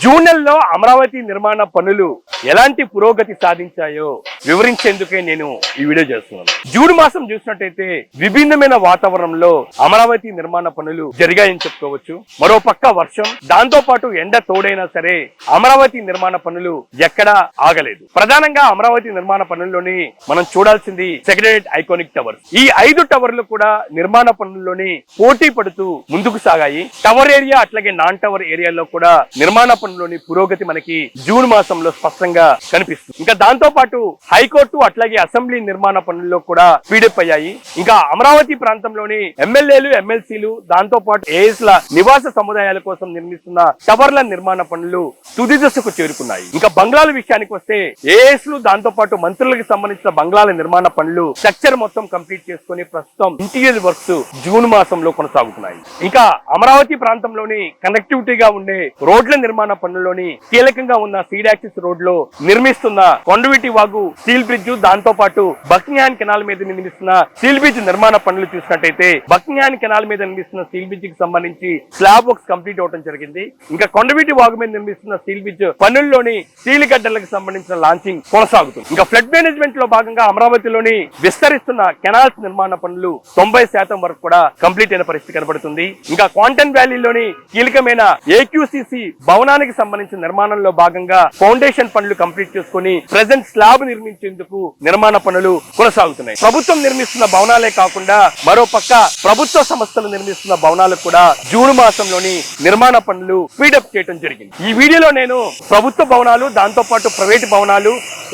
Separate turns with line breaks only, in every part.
June నెలలో అమరావతి నిర్మాణ పనులు ఎలాంటి పురోగతి సాధించాయో వివరించేందుకే నేను ఈ వీడియో చేస్తున్నాను. జూన్ మాసం చూసినట్టయితే విభిన్నమైన వాతావరణంలో అమరావతి నిర్మాణ పనులు జరిగాయని చెప్పుకోవచ్చు. మరో పక్క వర్షం, దాంతో పాటు ఎండ తోడైనా సరే అమరావతి నిర్మాణ పనులు ఎక్కడా ఆగలేదు. ప్రధానంగా అమరావతి నిర్మాణ పనుల్లోని మనం చూడాల్సింది సెక్రటేరియట్ ఐకానిక్ టవర్స్. ఈ 5 టవర్లు కూడా నిర్మాణ పనుల్లోని పోటీ పడుతూ ముందుకు సాగాయి. టవర్ ఏరియా అట్లాగే నాన్ టవర్ ఏరియాలో కూడా నిర్మాణ పనుల్లోని పురోగతి మనకి జూన్ మాసంలో స్పష్టంగా కనిపిస్తుంది. ఇంకా దాంతో పాటు హైకోర్టు అట్లాగే అసెంబ్లీ నిర్మాణ పనుల్లో కూడా స్పీడప్ అయ్యాయి. ఇంకా అమరావతి ప్రాంతంలోని ఎమ్మెల్యేలు, ఎమ్మెల్సీలు, దాంతో పాటు ఏఎస్ ల నివాస సముదాయాల కోసం నిర్మిస్తున్న టవర్ల నిర్మాణ పనులు తుది దశకు చేరుకున్నాయి. ఇంకా బంగ్లాల విషయానికి వస్తే ఏఎస్ లు, దాంతో పాటు మంత్రులకు సంబంధించిన బంగ్లాల నిర్మాణ పనులు స్ట్రక్చర్ మొత్తం కంప్లీట్ చేసుకుని ప్రస్తుతం ఇంటీరియర్ వర్క్స్ జూన్ మాసంలో కొనసాగుతున్నాయి. ఇంకా అమరావతి ప్రాంతంలోని కనెక్టివిటీగా ఉండే రోడ్ల నిర్మాణ పనుల్లోని కీలకంగా ఉన్న సీడ్ యాక్సిస్ రోడ్ లో నిర్మిస్తున్న కొండవీటి వాగు స్టీల్ బ్రిడ్జ్, దాంతో పాటు బకింగ్హామ్ కెనాల్ మీద నిర్మిస్తున్న స్టీల్ బ్రిడ్జ్ నిర్మాణ పనులు చూసినట్టయితే బకింగ్హామ్ కెనాల్ మీద నిర్మిస్తున్న స్టీల్ బ్రిడ్జ్ కి సంబంధించి స్లాబ్ వర్క్స్ కంప్లీట్ అవడం జరిగింది. ఇంకా కొండవీటి వాగు మీద నిర్మిస్తున్న స్టీల్ బ్రిడ్జ్ పనుల్లోని స్టీల్ గడ్డలకు సంబంధించిన లాంచింగ్ కొనసాగుతుంది. ఇంకా ఫ్లడ్ మేనేజ్మెంట్ లో భాగంగా అమరావతిలోని విస్తరిస్తున్న కెనాల్స్ నిర్మాణ పనులు 90% వరకు కూడా కంప్లీట్ అయిన పరిస్థితి కనబడుతుంది. ఇంకా క్వాంటన్ వ్యాలీలోని కీలకమైన ఏక్యూసీసీ భవనానికి సంబంధించిన నిర్మాణంలో భాగంగా ఫౌండేషన్ పనులు కంప్లీట్ చేసుకుని ప్రెజెంట్ స్లాబ్ నిర్మించేందుకు నిర్మాణ పనులు కొనసాగుతున్నాయి. ప్రభుత్వం నిర్మిస్తున్న భవనాలే కాకుండా మరో పక్క ప్రభుత్వ సంస్థలు నిర్మిస్తున్న భవనాలకు కూడా జూన్ మాసంలోని నిర్మాణ పనులు స్పీడప్ చేయడం జరిగింది. ఈ వీడియోలో నేను ప్రభుత్వ భవనాలు, దాంతో పాటు ప్రైవేట్ భవనాలు,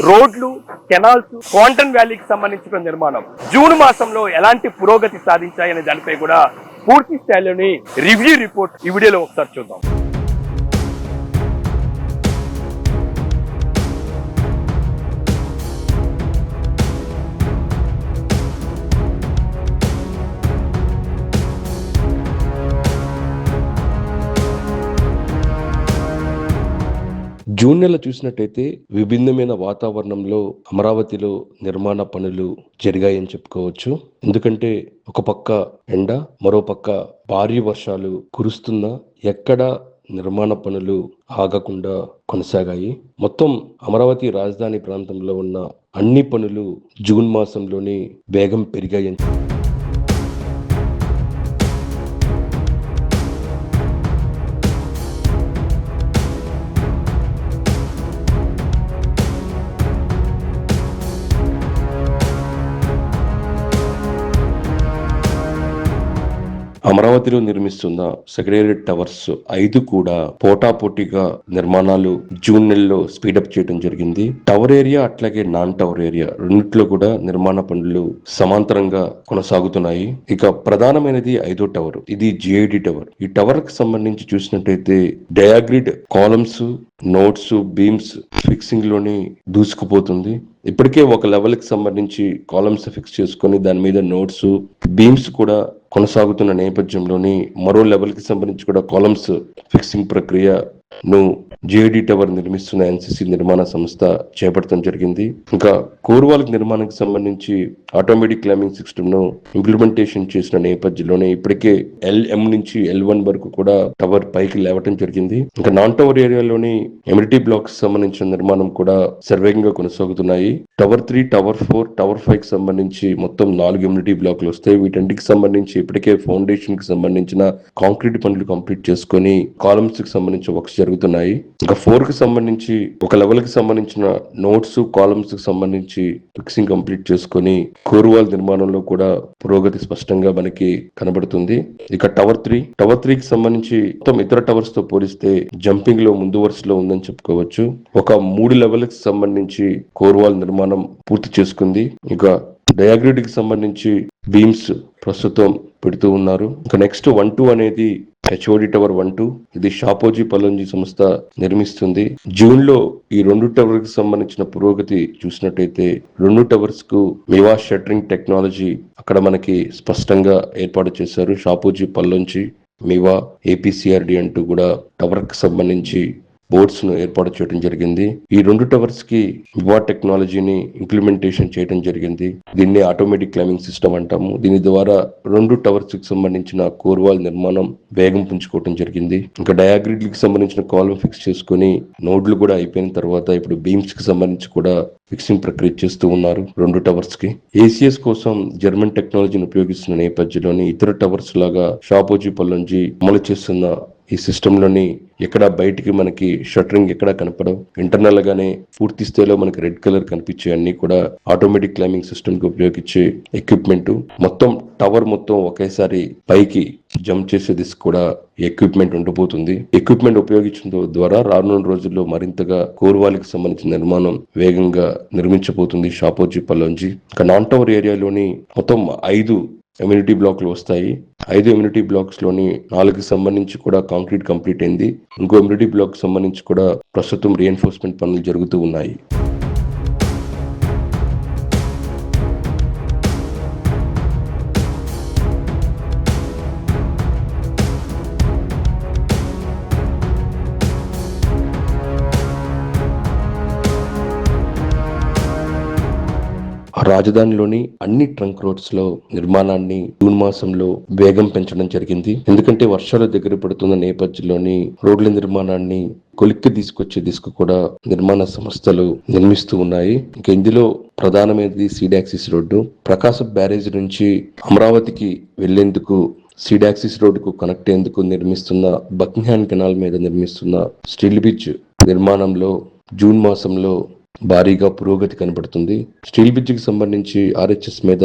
రోడ్లు, కెనాల్స్, క్వాంటన్ వ్యాలీకి సంబంధించిన నిర్మాణం జూన్ మాసంలో ఎలాంటి పురోగతి సాధించాయనే దానిపై కూడా పూర్తి స్థాయిలోని రివ్యూ రిపోర్ట్ ఈ వీడియోలో ఒకసారి చూద్దాం.
జూన్ నెల చూసినట్టయితే విభిన్నమైన వాతావరణంలో అమరావతిలో నిర్మాణ పనులు జరిగాయని చెప్పుకోవచ్చు. ఎందుకంటే ఒక పక్క ఎండ, మరో పక్క భారీ వర్షాలు కురుస్తున్నా ఎక్కడ నిర్మాణ పనులు ఆగకుండా కొనసాగాయి. మొత్తం అమరావతి రాజధాని ప్రాంతంలో ఉన్న అన్ని పనులు జూన్ మాసంలోనే వేగం పెరిగాయని అమరావతిలో నిర్మిస్తున్న సెక్రటేరియట్ టవర్స్ 5 కూడా పోటాపోటీగా నిర్మాణాలు జూన్ నెలలో స్పీడప్ చేయడం జరిగింది. టవర్ ఏరియా అట్లాగే నాన్ టవర్ ఏరియా రెండిట్లో కూడా నిర్మాణ పనులు సమాంతరంగా కొనసాగుతున్నాయి. ఇక ప్రధానమైనది 5వ టవర్, ఇది జిఐడి టవర్. ఈ టవర్ కి సంబంధించి చూసినట్టయితే diagrid columns, nodes, beams fixing లోని దూసుకుపోతుంది. ఇప్పటికే ఒక లెవెల్ కి సంబంధించి కాలమ్స్ ఫిక్స్ చేసుకొని దాని మీద నోట్స్, బీమ్స్ కూడా కొనసాగుతున్న నేపథ్యంలోని మరో లెవెల్ కి సంబంధించి కూడా కాలమ్స్ ఫిక్సింగ్ ప్రక్రియను జిఐడి టవర్ నిర్మిస్తున్న ఎన్సిసి నిర్మాణ సంస్థ చేపట్టడం జరిగింది. ఇంకా కోర్వాల్ నిర్మాణానికి సంబంధించి ఆటోమేటిక్ క్లైంబింగ్ సిస్టమ్ ను ఇంప్లిమెంటేషన్ చేసిన నేపథ్యంలోనే ఇప్పటికే LM నుంచి L1 వరకు కూడా టవర్ పైకి లేవటం జరిగింది. ఇంకా నాన్ టవర్ ఏరియాలోని ఎమ్యూనిటీ బ్లాక్స్ సంబంధించిన నిర్మాణం కూడా సర్వేగంగా కొనసాగుతున్నాయి. టవర్ 3, టవర్ 4, టవర్ 5 కి సంబంధించి మొత్తం 4 ఎమ్యూనిటీ బ్లాక్లు వస్తాయి. వీటన్నిటికి సంబంధించి ఇప్పటికే ఫౌండేషన్ కి సంబంధించిన కాంక్రీట్ పనులు కంప్లీట్ చేసుకొని కాలమ్స్ కి సంబంధించి వర్క్స్ జరుగుతున్నాయి. ఇంకా 4 కి సంబంధించి ఒక లెవెల్ కి సంబంధించిన నోట్స్, కాలమ్స్ కి సంబంధించి ఫిక్సింగ్ కంప్లీట్ చేసుకొని కోర్వాల్ నిర్మాణంలో కూడా పురోగతి స్పష్టంగా మనకి కనబడుతుంది. ఇక టవర్ 3 కి సంబంధించి మొత్తం ఇతర టవర్స్ తో పోలిస్తే జంపింగ్ లో ముందు వరుసలో ఉందని చెప్పుకోవచ్చు. ఒక 3 లెవెల్ కి సంబంధించి కోర్వాల్ నిర్మాణం పూర్తి చేసుకుంది. ఇక డయాగ్రిడ్ కి సంబంధించి బీమ్స్ ప్రస్తుతం పెడుతూ ఉన్నారు. ఇంకా నెక్స్ట్ 1-2 అనేది హెచ్ఓడి టవర్ 1-2, ఇది షాపోజీ పల్లంజీ సంస్థ నిర్మిస్తుంది. జూన్ లో ఈ 2 టవర్ కి సంబంధించిన పురోగతి చూసినట్టయితే 2 టవర్స్ కు మివా షట్టరింగ్ టెక్నాలజీ అక్కడ మనకి స్పష్టంగా ఏర్పాటు చేశారు. షాపోజీ పల్లంజీ, మివా, APCRD అంటూ కూడా టవర్ కి సంబంధించి బోర్డ్స్ ను ఏర్పాటు చేయడం జరిగింది. ఈ 2 టవర్స్ కి వివా టెక్నాలజీని ఇంప్లిమెంటేషన్ చేయడం జరిగింది. దీన్ని ఆటోమేటిక్ క్లైంబింగ్ సిస్టమ్ అంటాము. దీని ద్వారా 2 టవర్స్ కి సంబంధించిన కోర్ వాల్ నిర్మాణం వేగం పుంజుకోవడం జరిగింది. ఇంకా డయాగ్రిడ్ కి సంబంధించిన కాలం ఫిక్స్ చేసుకుని నోడ్లు కూడా అయిపోయిన తర్వాత ఇప్పుడు బీమ్స్ కి సంబంధించి కూడా ఫిక్సింగ్ ప్రక్రియ చేస్తూ ఉన్నారు 2 టవర్స్ కి. ఏసీఎస్ కోసం జర్మన్ టెక్నాలజీని ఉపయోగిస్తున్న నేపథ్యంలోని ఇతర టవర్స్ లాగా షాపోజీ పల్లంజీ అమలు చేస్తున్న ఈ సిస్టమ్ లోని ఎక్కడ బయటికి మనకి షట్టరింగ్ ఎక్కడ కనపడవు. ఇంటర్నల్ గానే పూర్తి స్థాయిలో మనకి రెడ్ కలర్ కనిపించే అన్ని కూడా ఆటోమేటిక్ క్లైంబింగ్ సిస్టమ్ కి ఉపయోగించే ఎక్విప్మెంట్. మొత్తం టవర్ మొత్తం ఒకేసారి పైకి జంప్ చేసే దిశ కూడా ఎక్విప్మెంట్ ఉండబోతుంది. ఎక్విప్మెంట్ ఉపయోగించడం ద్వారా రానున్న రోజుల్లో మరింతగా కోర్వాలికి సంబంధించిన నిర్మాణం వేగంగా నిర్మించబోతుంది షాపోజీ పల్లంజీ. ఇంకా నాన్ టవర్ ఏరియాలోని మొత్తం 5 ఎమ్యూనిటీ బ్లాక్లు వస్తాయి. 5 ఎమ్యూనిటీ బ్లాక్స్ లోని 4కి సంబంధించి కూడా కాంక్రీట్ కంప్లీట్ అయింది. ఇంకో ఎమ్యూనిటీ బ్లాక్ సంబంధించి కూడా ప్రస్తుతం రీఎన్ఫోర్స్మెంట్ పనులు జరుగుతూ ఉన్నాయి. రాజధానిలోని అన్ని ట్రంక్ రోడ్స్ లో నిర్మాణాన్ని జూన్ మాసంలో వేగం పెంచడం జరిగింది. ఎందుకంటే వర్షాలు దగ్గర పడుతున్న నేపథ్యంలోని రోడ్ల నిర్మాణాన్ని కొలిక్కి తీసుకొచ్చే దిశకు కూడా నిర్మాణ సంస్థలు నిర్మిస్తూ ఉన్నాయి. ఇంకా ఇందులో ప్రధానమైనది సీడాక్సిస్ రోడ్డు. ప్రకాశం బ్యారేజ్ నుంచి అమరావతికి వెళ్లేందుకు సీడాక్సిస్ రోడ్డుకు కనెక్ట్ అయ్యేందుకు నిర్మిస్తున్న బకింగ్హామ్ కెనాల్ మీద నిర్మిస్తున్న స్టీల్ బ్రిడ్జ్ నిర్మాణంలో జూన్ మాసంలో భారీగా పురోగతి కనబడుతుంది. స్టీల్ బ్రిడ్జ్ కి సంబంధించి ఆర్హెచ్ఎస్ మీద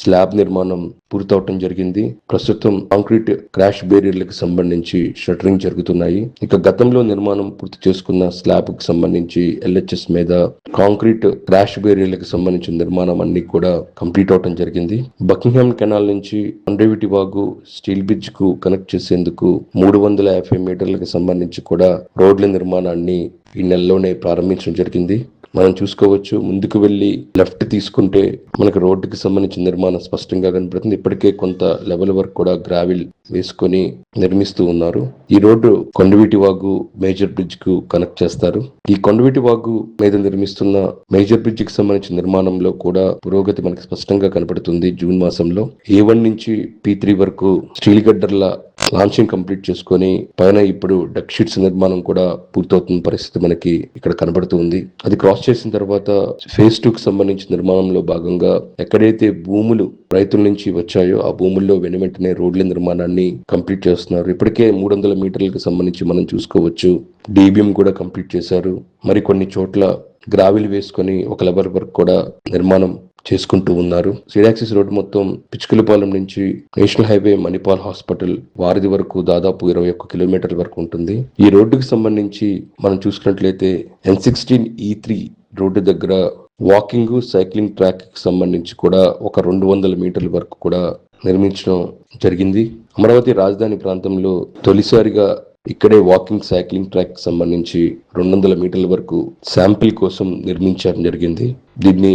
స్లాబ్ నిర్మాణం పూర్తవటం జరిగింది. ప్రస్తుతం కాంక్రీట్ క్రాష్ బేరియర్లకు సంబంధించి షట్టరింగ్ జరుగుతున్నాయి. ఇక గతంలో నిర్మాణం పూర్తి చేసుకున్న స్లాబ్ కి సంబంధించి ఎల్హెచ్ఎస్ మీద కాంక్రీట్ క్రాష్ బేరియర్లకు సంబంధించిన నిర్మాణం అన్ని కూడా కంప్లీట్ అవటం జరిగింది. బకింగ్హామ్ కెనాల్ నుంచి కొండవీటి వాగు స్టీల్ బ్రిడ్జ్ కు కనెక్ట్ చేసేందుకు 350 మీటర్లకు సంబంధించి కూడా రోడ్ల నిర్మాణాన్ని ఈ నెలలోనే ప్రారంభించడం జరిగింది. మనం చూసుకోవచ్చు, ముందుకు వెళ్లి లెఫ్ట్ తీసుకుంటే మనకు రోడ్డుకి సంబంధించిన నిర్మాణం స్పష్టంగా కనబడుతుంది. ఇప్పటికే కొంత లెవెల్ వరకు కూడా గ్రావిల్ వేసుకొని నిర్మిస్తూ ఉన్నారు. ఈ road Kondaveeti Vagu major bridge కు కనెక్ట్ చేస్తారు. ఈ కొండవీటి వాగు మీద నిర్మిస్తున్న మేజర్ బ్రిడ్జ్ కి సంబంధించిన నిర్మాణంలో కూడా పురోగతి మనకి స్పష్టంగా కనబడుతుంది. జూన్ మాసంలో A1 నుంచి P3 వరకు స్టీల్ గడ్డర్ల లాంచింగ్ కంప్లీట్ చేసుకొని పైన ఇప్పుడు డక్ షీట్స్ నిర్మాణం కూడా పూర్తవుతున్న పరిస్థితి మనకి ఇక్కడ కనబడుతుంది. అది క్రాస్ చేసిన తర్వాత ఫేజ్ 2 కి సంబంధించిన నిర్మాణంలో భాగంగా ఎక్కడైతే భూములు రైతుల నుంచి వచ్చాయో ఆ భూముల్లో వెంటనే రోడ్ల నిర్మాణాన్ని కంప్లీట్ చేస్తున్నారు. ఇప్పటికే 300 మీటర్లకు సంబంధించి మనం చూసుకోవచ్చు డీబీఎం కూడా కంప్లీట్ చేశారు. మరి కొన్ని చోట్ల గ్రావిల్ వేసుకొని ఒక లెవెల్ వరకు కూడా నిర్మాణం చేసుకుంటూ ఉన్నారు. సీడాక్సిస్ రోడ్డు మొత్తం పిచ్చుకలపాలెం నుంచి నేషనల్ హైవే మణిపాల్ హాస్పిటల్ వారిది వరకు దాదాపు 21 కిలోమీటర్ల వరకు ఉంటుంది. ఈ రోడ్డుకి సంబంధించి మనం చూసుకున్నట్లయితే N16E3 రోడ్డు దగ్గర వాకింగ్ సైక్లింగ్ ట్రాక్ కి సంబంధించి కూడా ఒక 200 మీటర్ల వరకు కూడా నిర్మించడం జరిగింది. అమరావతి రాజధాని ప్రాంతంలో తొలిసారిగా ఇక్కడే వాకింగ్ సైక్లింగ్ ట్రాక్ కి సంబంధించి 200 మీటర్ల వరకు శాంపిల్ కోసం నిర్మించడం జరిగింది. దీన్ని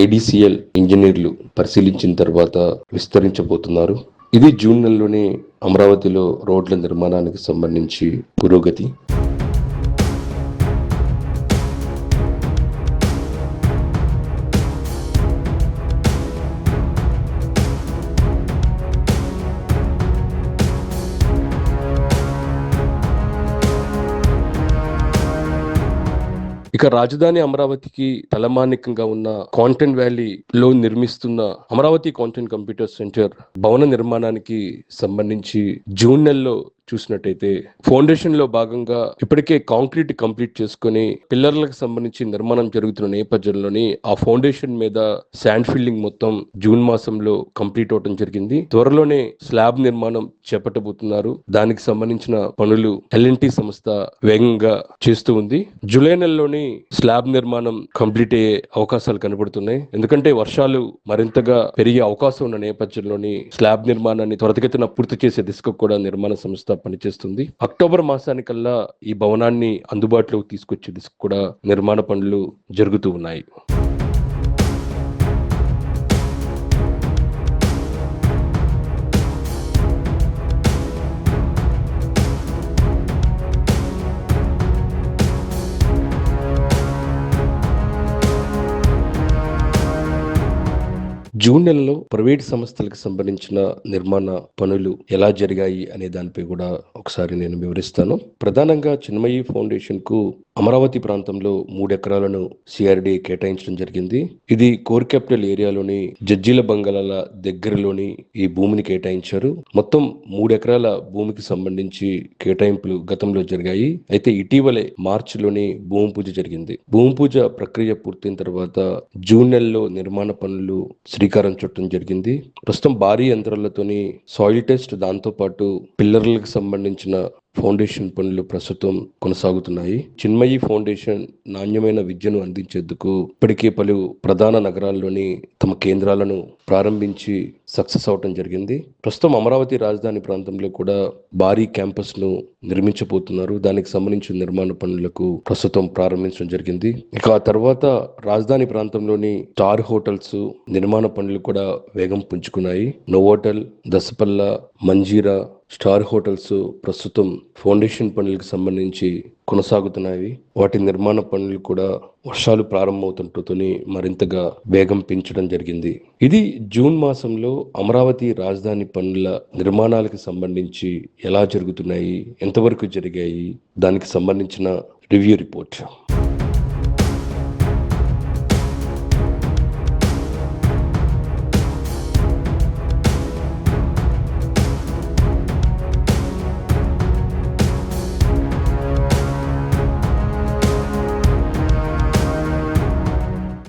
ADCL ఇంజనీర్లు పరిశీలించిన తర్వాత విస్తరించబోతున్నారు. ఇది జూన్ నెలలోనే అమరావతిలో రోడ్ల నిర్మాణానికి సంబంధించి పురోగతి. ఇక రాజధాని అమరావతికి తలమానికంగా ఉన్న కాంటెంట్ వ్యాలీలో నిర్మిస్తున్న అమరావతి కాంటెంట్ కంప్యూటర్ సెంటర్ భవన నిర్మాణానికి సంబంధించి జూన్ నెలలో చూసినట్టయితే ఫౌండేషన్ లో భాగంగా ఇప్పటికే కాంక్రీట్ కంప్లీట్ చేసుకుని పిల్లర్లకు సంబంధించి నిర్మాణం జరుగుతున్న నేపథ్యంలోని ఆ ఫౌండేషన్ మీద శాండ్ ఫిల్లింగ్ మొత్తం జూన్ మాసంలో కంప్లీట్ అవడం జరిగింది. త్వరలోనే స్లాబ్ నిర్మాణం చేపట్టబోతున్నారు. దానికి సంబంధించిన పనులు L&T సంస్థ వేగంగా చేస్తూ ఉంది. జూలై నెలలోని స్లాబ్ నిర్మాణం కంప్లీట్ అయ్యే అవకాశాలు కనబడుతున్నాయి. ఎందుకంటే వర్షాలు మరింతగా పెరిగే అవకాశం ఉన్న నేపథ్యంలోని స్లాబ్ నిర్మాణాన్ని త్వరితగతిన పూర్తి చేసే దిశకు కూడా నిర్మాణ సంస్థ పనిచేస్తుంది. అక్టోబర్ మాసానికల్లా ఈ భవనాన్ని అందుబాటులోకి తీసుకొచ్చే దిశకు కూడా నిర్మాణ పనులు జరుగుతూ ఉన్నాయి. జూన్ నెలలో ప్రైవేట్ సంస్థలకు సంబంధించిన నిర్మాణ పనులు ఎలా జరిగాయి అనే దానిపై కూడా ఒకసారి నేను వివరిస్తాను. ప్రధానంగా చిన్మయి ఫౌండేషన్ కు అమరావతి ప్రాంతంలో 3 ఎకరాలను సిఆర్డీ కేటాయించడం జరిగింది. ఇది కోర్ క్యాపిటల్ ఏరియాలోని జడ్జీల బంగాళాల దగ్గరలోని ఈ భూమిని కేటాయించారు. మొత్తం 3 ఎకరాల భూమికి సంబంధించి కేటాయింపులు గతంలో జరిగాయి. అయితే ఇటీవలే మార్చిలోని భూమి పూజ జరిగింది. భూమి పూజ ప్రక్రియ పూర్తయిన తర్వాత జూన్ నెలలో నిర్మాణ పనులు శ్రీకారం చుట్టడం జరిగింది. ప్రస్తుతం భారీ యంత్రాలతోని సాయిల్ టెస్ట్, దాంతో పాటు పిల్లర్లకు సంబంధించిన ఫౌండేషన్ పనులు ప్రస్తుతం కొనసాగుతున్నాయి. చిన్మయి ఫౌండేషన్ నాణ్యమైన విద్యను అందించేందుకు ఇప్పటికే పలు ప్రధాన నగరాల్లోని తమ కేంద్రాలను ప్రారంభించి సక్సెస్ అవటం జరిగింది. ప్రస్తుతం అమరావతి రాజధాని ప్రాంతంలో కూడా భారీ క్యాంపస్ ను నిర్మించబోతున్నారు. దానికి సంబంధించిన నిర్మాణ పనులకు ప్రస్తుతం ప్రారంభించడం జరిగింది. ఇక ఆ తర్వాత రాజధాని ప్రాంతంలోని స్టార్ హోటల్స్ నిర్మాణ పనులు కూడా వేగం పుంజుకున్నాయి. Novotel, Daspalla, Manjeera star hotels ప్రస్తుతం ఫౌండేషన్ పనులకు సంబంధించి కొనసాగుతున్నాయి. వాటి నిర్మాణ పనులు కూడా వర్షాలు ప్రారంభమవుతుంటతో మరింతగా వేగం పెంచడం జరిగింది. ఇది జూన్ మాసంలో అమరావతి రాజధాని పనుల నిర్మాణాలకు సంబంధించి ఎలా జరుగుతున్నాయి, ఎంతవరకు జరిగాయి, దానికి సంబంధించిన రివ్యూ రిపోర్ట్.